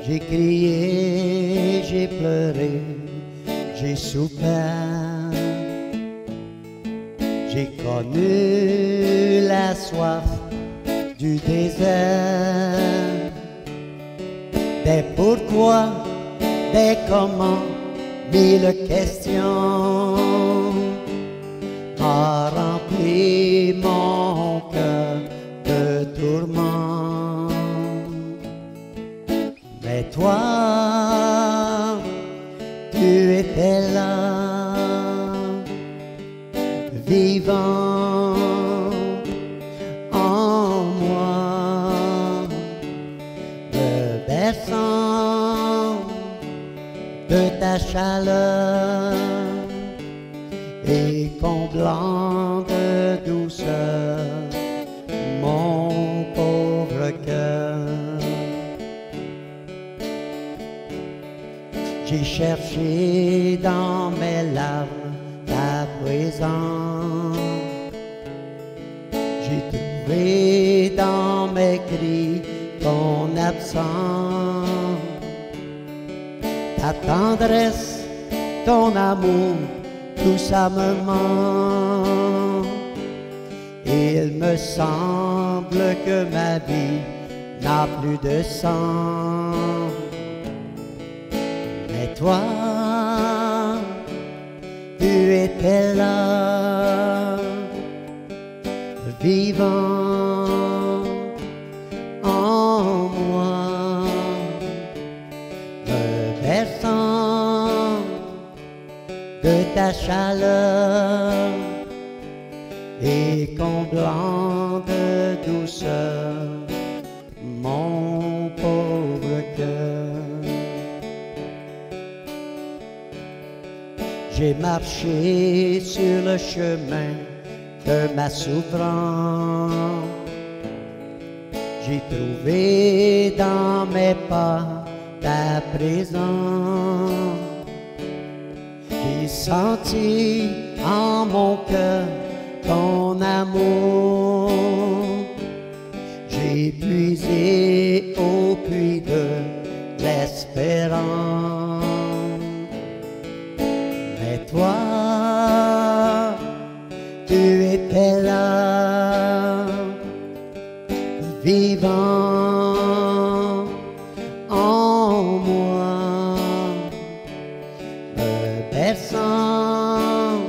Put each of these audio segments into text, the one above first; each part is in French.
J'ai crié, j'ai pleuré, j'ai souffert. J'ai connu la soif du désert. Des pourquoi, des comment, mille questions a rempli mon cœur de tourments. Mais toi, tu étais là, vivant en moi, me berçant de ta chaleur et comblant de douceur mon pauvre cœur. J'ai cherché dans mes larmes ta présence, j'ai trouvé dans mes cris ton absence, ta tendresse, ton amour, tout ça me manque. Il me semble que ma vie n'a plus de sens. Mais toi, tu étais là, vivant en moi, me berçant de ta chaleur et comblant de douceur mon pauvre cœur. J'ai marché sur le chemin de ma souffrance, j'ai trouvé dans mes pas ta présence. J'ai senti en mon cœur ton amour, j'ai puisé au puits de l'espérance. Mais toi, tu étais là, vivant en moi, me berçant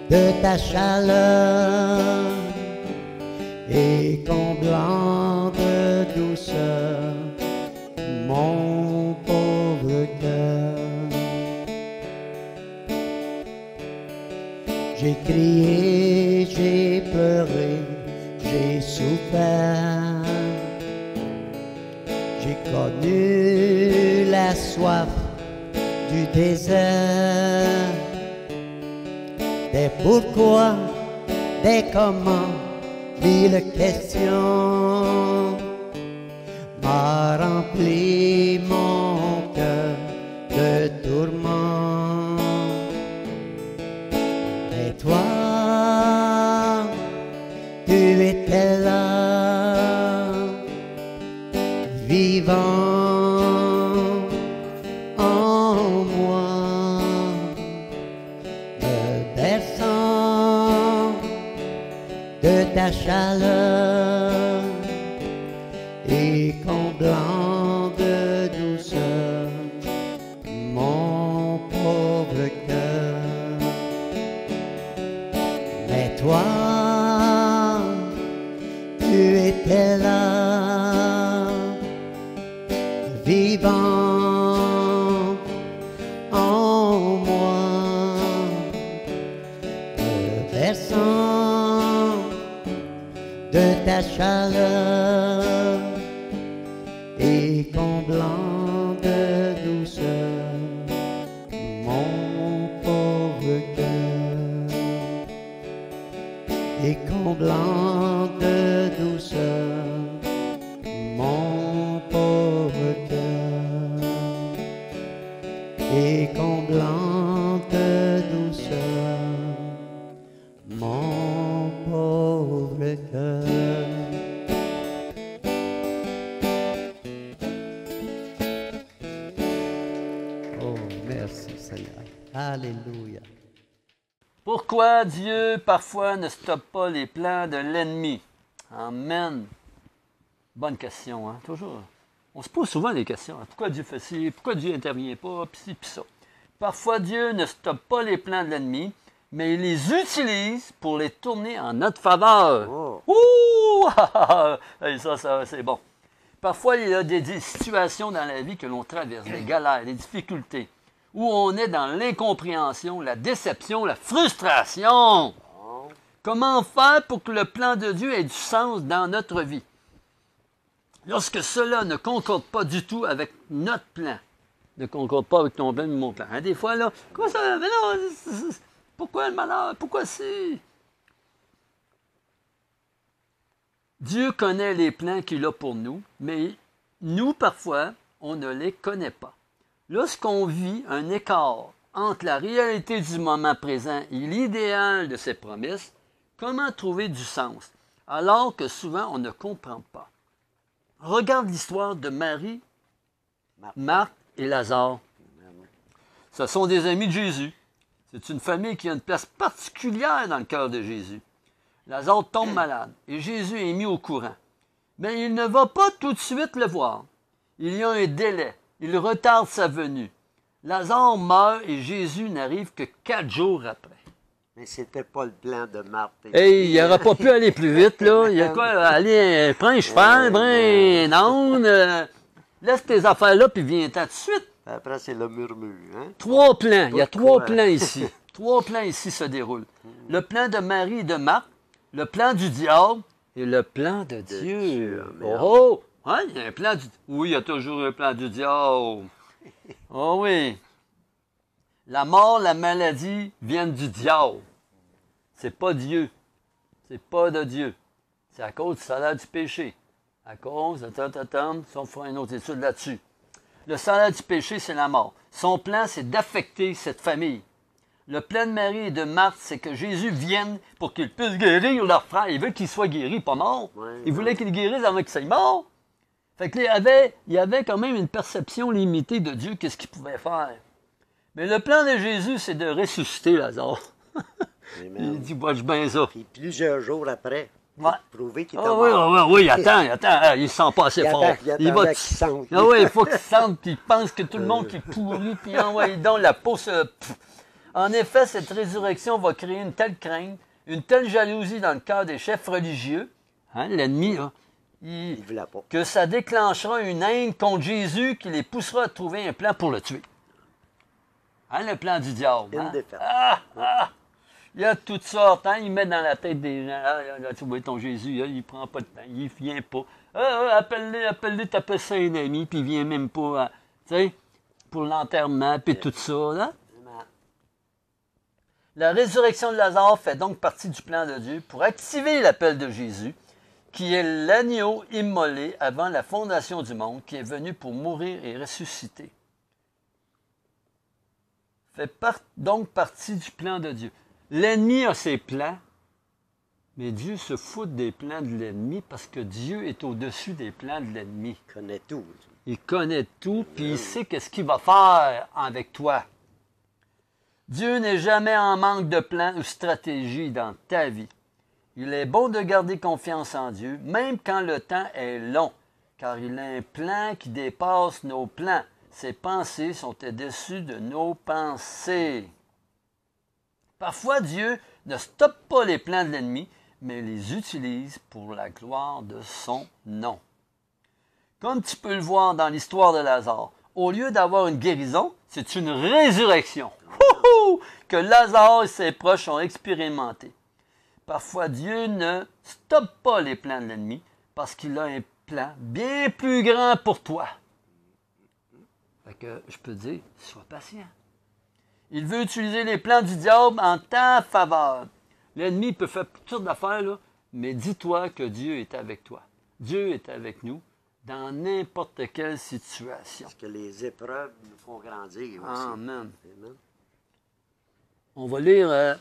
de ta chaleur et comblant de douceur mon pauvre cœur. J'ai crié, j'ai pleuré, j'ai souffert. J'ai connu la soif du désert. Des pourquoi, des comment, mille questions m'a rempli mon cœur de tourments. Mais toi, tu étais là, vivant en moi, me berçant de ta chaleur et comblant de douceur mon pauvre cœur. Mais toi, tu étais là, vivant en moi, me berçant de ta chaleur et comblant de douceur mon pauvre cœur, et comblant de douceur mon pauvre cœur, et comblant de douceur mon pauvre cœur. Alléluia. Pourquoi Dieu, parfois, ne stoppe pas les plans de l'ennemi? Amen. Bonne question, hein? Toujours. On se pose souvent des questions. Pourquoi Dieu fait ci? Pourquoi Dieu n'intervient pas? Puis ci, puis ça. Parfois, Dieu ne stoppe pas les plans de l'ennemi, mais il les utilise pour les tourner en notre faveur. Oh. Ouh! Hey, ça, c'est bon. Parfois, il y a des situations dans la vie que l'on traverse, des galères, des difficultés, où on est dans l'incompréhension, la déception, la frustration. Comment faire pour que le plan de Dieu ait du sens dans notre vie? Lorsque cela ne concorde pas du tout avec notre plan, ne concorde pas avec ton plan ou mon plan. Hein, des fois, là, comment ça? Mais non, pourquoi le malheur? Pourquoi si? Dieu connaît les plans qu'il a pour nous, mais nous, parfois, on ne les connaît pas. Lorsqu'on vit un écart entre la réalité du moment présent et l'idéal de ses promesses, comment trouver du sens, alors que souvent on ne comprend pas? Regarde l'histoire de Marie, Marthe et Lazare. Ce sont des amis de Jésus. C'est une famille qui a une place particulière dans le cœur de Jésus. Lazare tombe malade et Jésus est mis au courant. Mais il ne va pas tout de suite le voir. Il y a un délai. Il retarde sa venue. Lazare meurt et Jésus n'arrive que 4 jours après. Mais c'était pas le plan de Marthe. Hey, il n'aurait pas pu aller plus vite, là. Il y a quoi? Allez, prends un cheval, prends un âne, laisse tes affaires là, puis viens-t'en tout de suite. Après, c'est le murmure. Hein? 3 plans. Il y a 3 Pourquoi? plans ici. 3 plans ici se déroulent. Le plan de Marie et de Marthe, le plan du diable et le plan de Dieu. Oh! Hein? Il y a un plan du... Oui, il y a toujours un plan du diable. Oh oui. La mort, la maladie viennent du diable. C'est pas Dieu. C'est pas de Dieu. C'est à cause du salaire du péché. À cause de ça, on fera une autre étude là-dessus. Le salaire du péché, c'est la mort. Son plan, c'est d'affecter cette famille. Le plan de Marie et de Marthe, c'est que Jésus vienne pour qu'il puisse guérir leur frère. Il veut qu'il soit guéri, pas mort. Il voulait qu'il guérisse avant qu'il soit mort. Fait que il y avait quand même une perception limitée de Dieu, qu'est-ce qu'il pouvait faire. Mais le plan de Jésus, c'est de ressusciter Lazare. Il dit, watch bien ça. Puis plusieurs jours après, Ouais. pour prouver qu'il était Ah oui, mort. oui, attends, il ne sent pas assez fort. Il va qu'il sente. Ah oui, il faut qu'il sente, puis il pense que tout le monde qui est pourri, puis envoie donc la peau se... En effet, cette résurrection va créer une telle crainte, une telle jalousie dans le cœur des chefs religieux, hein, l'ennemi, là, Il voulait pas. que ça déclenchera une haine contre Jésus qui les poussera à trouver un plan pour le tuer. Hein, le plan du diable. Une Hein? défaite. Il y a toutes sortes. Hein? Il met dans la tête des gens. Là, tu vois ton Jésus, là, il prend pas de temps, il vient pas. Appelle-le, t'appelles ça un ami, puis il vient même pas, tu sais, pour l'enterrement, puis tout ça. Là. La résurrection de Lazare fait donc partie du plan de Dieu pour activer l'appel de Jésus, qui est l'agneau immolé avant la fondation du monde, qui est venu pour mourir et ressusciter. Fait donc partie du plan de Dieu. L'ennemi a ses plans, mais Dieu se fout des plans de l'ennemi parce que Dieu est au-dessus des plans de l'ennemi. Il connaît tout. Il connaît tout, puis il sait qu'est-ce qu'il va faire avec toi. Dieu n'est jamais en manque de plans ou de stratégie dans ta vie. Il est bon de garder confiance en Dieu, même quand le temps est long, car il a un plan qui dépasse nos plans. Ses pensées sont au-dessus de nos pensées. Parfois, Dieu ne stoppe pas les plans de l'ennemi, mais les utilise pour la gloire de son nom. Comme tu peux le voir dans l'histoire de Lazare, au lieu d'avoir une guérison, c'est une résurrection que Lazare et ses proches ont expérimenté. Parfois, Dieu ne stoppe pas les plans de l'ennemi parce qu'il a un plan bien plus grand pour toi. Fait que je peux te dire, sois patient. Il veut utiliser les plans du diable en ta faveur. L'ennemi peut faire toutes sortes d'affaires, là, mais dis-toi que Dieu est avec toi. Dieu est avec nous dans n'importe quelle situation. Parce que les épreuves nous font grandir aussi. Amen. Amen. On va lire,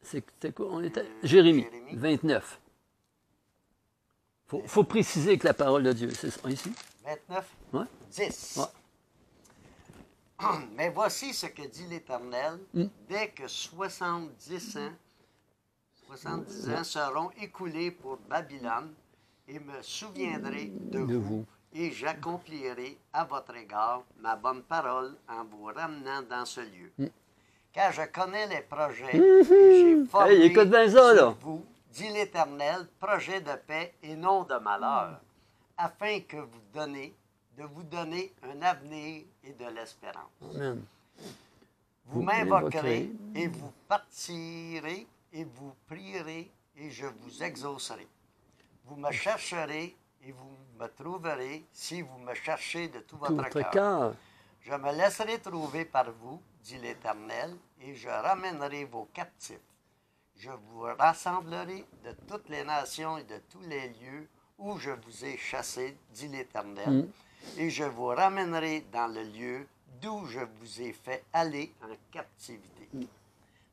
c'était quoi? On était Jérémie 29. Faut préciser que la parole de Dieu, c'est ça, ici? 29, Ouais. 10. Ouais. Mais voici ce que dit l'Éternel. Dès que 70 ans seront écoulés pour Babylone, et me souviendrai de vous, et j'accomplirai à votre égard ma bonne parole en vous ramenant dans ce lieu. Car je connais les projets et j'ai formé Hey, écoute bien ça, là. sur vous, dit l'Éternel, projet de paix et non de malheur, afin que de vous donner un avenir et de l'espérance. Amen. Vous m'invoquerez et vous partirez et vous prierez et je vous exaucerai. Vous me chercherez et vous me trouverez si vous me cherchez de tout Tout votre votre cœur. cœur. Je me laisserai trouver par vous, dit l'Éternel, et je ramènerai vos captifs. Je vous rassemblerai de toutes les nations et de tous les lieux où je vous ai chassés, dit l'Éternel, et je vous ramènerai dans le lieu d'où je vous ai fait aller en captivité.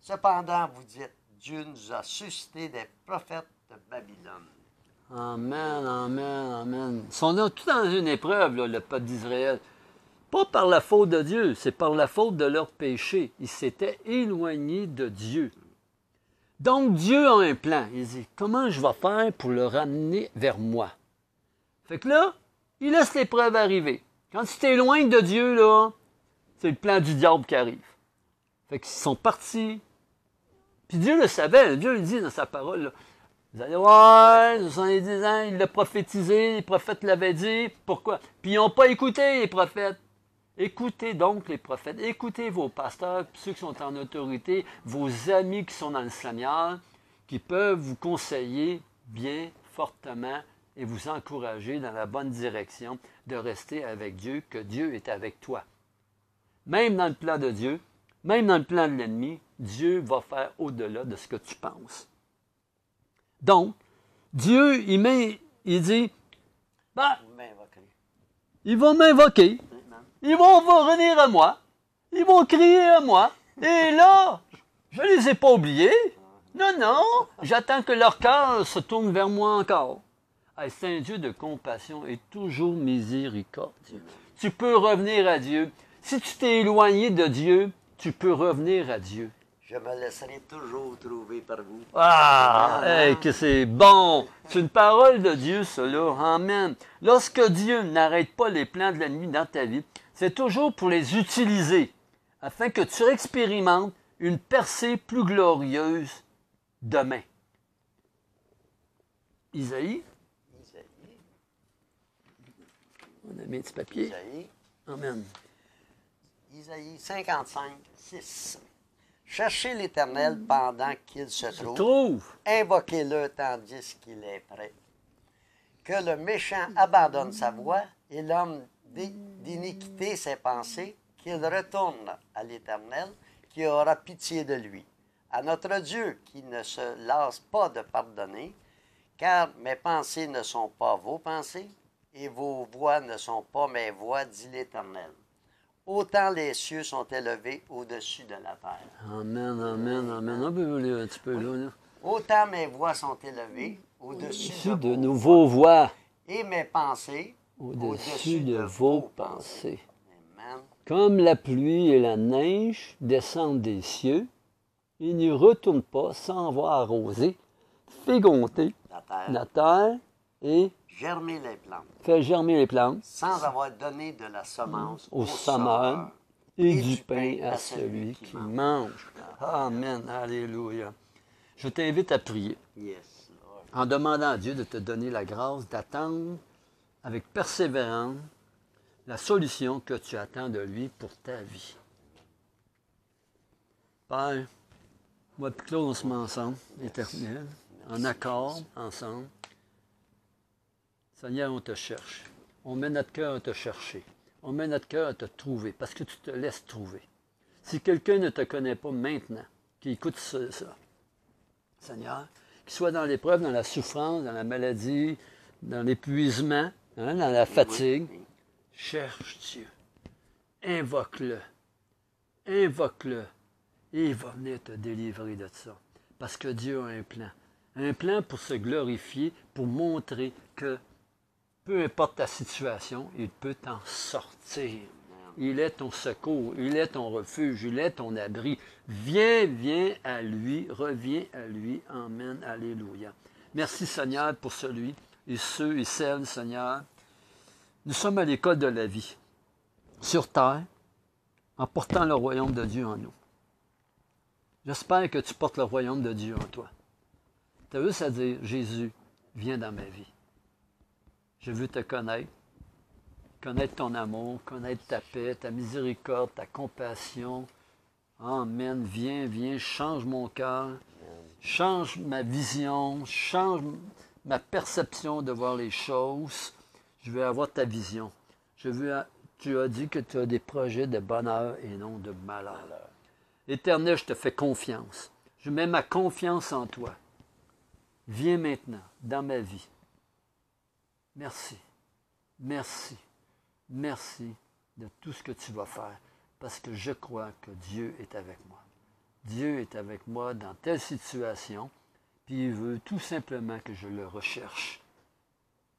Cependant, vous dites, Dieu nous a suscité des prophètes de Babylone. Amen, amen, amen. Ils sont là tout dans une épreuve, là, le peuple d'Israël. Pas par la faute de Dieu, c'est par la faute de leur péché. Ils s'étaient éloignés de Dieu. Donc Dieu a un plan. Il dit, comment je vais faire pour le ramener vers moi? Fait que là, il laisse l'épreuve arriver. Quand tu t'éloignes de Dieu, là, c'est le plan du diable qui arrive. Fait qu'ils sont partis. Puis Dieu le savait. Dieu le dit dans sa parole, là, vous allez voir, 70 ans, il l'a prophétisé, les prophètes l'avaient dit. Pourquoi? Puis ils n'ont pas écouté les prophètes. Écoutez donc les prophètes, écoutez vos pasteurs, ceux qui sont en autorité, vos amis qui sont dans le Seigneur, qui peuvent vous conseiller bien fortement et vous encourager dans la bonne direction de rester avec Dieu, que Dieu est avec toi. Même dans le plan de Dieu, même dans le plan de l'ennemi, Dieu va faire au-delà de ce que tu penses. Donc, Dieu, il dit, bah, Vous m'invoquerez. ils vont m'invoquer, ils vont revenir à moi, ils vont crier à moi, et là, je ne les ai pas oubliés. Non, non, j'attends que leur cœur se tourne vers moi encore. Hey, c'est un Dieu de compassion et toujours miséricordieux. Tu peux revenir à Dieu. Si tu t'es éloigné de Dieu, tu peux revenir à Dieu. Je me laisserai toujours trouver par vous. Ah, hey, que c'est bon! C'est une parole de Dieu, cela. Amen. Lorsque Dieu n'arrête pas les plans de l'ennemi dans ta vie, c'est toujours pour les utiliser, afin que tu expérimentes une percée plus glorieuse demain. Isaïe, on a mis un petit papier. Amen. Isaïe 55, 6. Cherchez l'Éternel pendant qu'il se trouve. Trouve. Invoquez-le tandis qu'il est prêt. Que le méchant abandonne sa voie et l'homme d'iniquité ses pensées, qu'il retourne à l'Éternel, qui aura pitié de lui. À notre Dieu, qui ne se lasse pas de pardonner, car mes pensées ne sont pas vos pensées, et vos voix ne sont pas mes voix, dit l'Éternel. Autant les cieux sont élevés au-dessus de la terre. Amen, amen, amen. On peut lire un petit peu là. Autant mes voix sont élevées au-dessus De nouveaux voix. et mes pensées Au-dessus de vos pensées. Amen. Comme la pluie et la neige descendent des cieux, ils n'y retournent pas sans avoir arrosé, fégonté La terre, la terre et germer les plantes, fait germer les plantes sans avoir donné de la semence au sommeur et du pain à celui qui mange. Amen, alléluia. Je t'invite à prier Yes, Lord. en demandant à Dieu de te donner la grâce d'attendre avec persévérance la solution que tu attends de lui pour ta vie. Père, moi et Claude, on se met ensemble, éternel, en accord, ensemble. Seigneur, on te cherche. On met notre cœur à te chercher. On met notre cœur à te trouver, parce que tu te laisses trouver. Si quelqu'un ne te connaît pas maintenant, qui écoute ça, Seigneur, qu'il soit dans l'épreuve, dans la souffrance, dans la maladie, dans l'épuisement, dans la fatigue, cherche Dieu. Invoque-le. Invoque-le. Et il va venir te délivrer de ça. Parce que Dieu a un plan. Un plan pour se glorifier, pour montrer que peu importe ta situation, il peut t'en sortir. Il est ton secours, il est ton refuge, il est ton abri. Viens, viens à lui, reviens à lui. Amen, alléluia. Merci Seigneur pour celui et ceux et celles, Seigneur. Nous sommes à l'école de la vie, sur terre, en portant le royaume de Dieu en nous. J'espère que tu portes le royaume de Dieu en toi. Tu as juste à dire, Jésus, viens dans ma vie. Je veux te connaître ton amour, connaître ta paix, ta miséricorde, ta compassion. Amen. Viens, viens, change mon cœur, change ma vision, change ma perception de voir les choses. Je veux avoir ta vision. Tu as dit que tu as des projets de bonheur et non de malheur. Éternel, je te fais confiance. Je mets ma confiance en toi. Viens maintenant dans ma vie. Merci. Merci. Merci de tout ce que tu vas faire, parce que je crois que Dieu est avec moi. Dieu est avec moi dans telle situation, puis il veut tout simplement que je le recherche,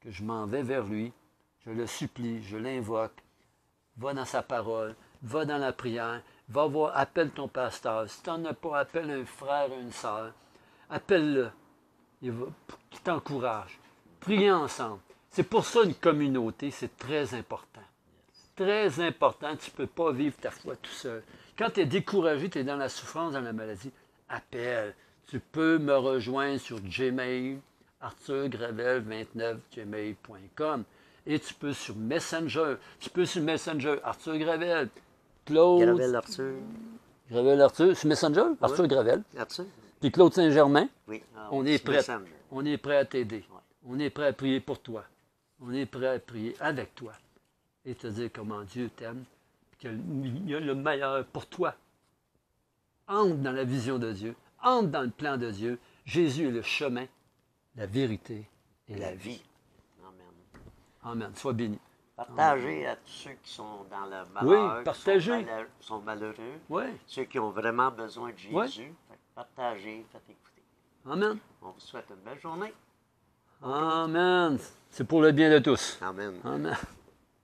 que je m'en vais vers lui, je le supplie, je l'invoque, va dans sa parole, va dans la prière, va voir, appelle ton pasteur. Si tu n'en as pas, appelle un frère, une sœur, appelle-le, il va, qui t'encourage. Priez ensemble. C'est pour ça une communauté, c'est très important. Très important, tu ne peux pas vivre ta foi tout seul. Quand tu es découragé, tu es dans la souffrance, dans la maladie, appelle. Tu peux me rejoindre sur Gmail, arthurgravel29gmail.com. Et tu peux sur Messenger. Arthur Gravel, Claude. Gravel Arthur. Gravel Arthur, sur Messenger, Arthur Oui. Gravel. Arthur? Puis Claude Saint-Germain. Oui. Ah, On est prêt. Messenger. On est prêt à t'aider. Ouais. On est prêt à prier pour toi. On est prêt à prier avec toi. Et te dire comment Dieu t'aime, qu'il y a le meilleur pour toi. Entre dans la vision de Dieu. Entre dans le plan de Dieu. Jésus est le chemin, la vérité et la vie. Amen. Amen. Sois béni. Partagez à tous ceux qui sont dans le Oui, malheur, partagez. qui sont malheureux, Oui. ceux qui ont vraiment besoin de Jésus. Ouais. Fait que partagez, faites écouter. Amen. On vous souhaite une belle journée. Amen. C'est pour le bien de tous. Amen. Amen.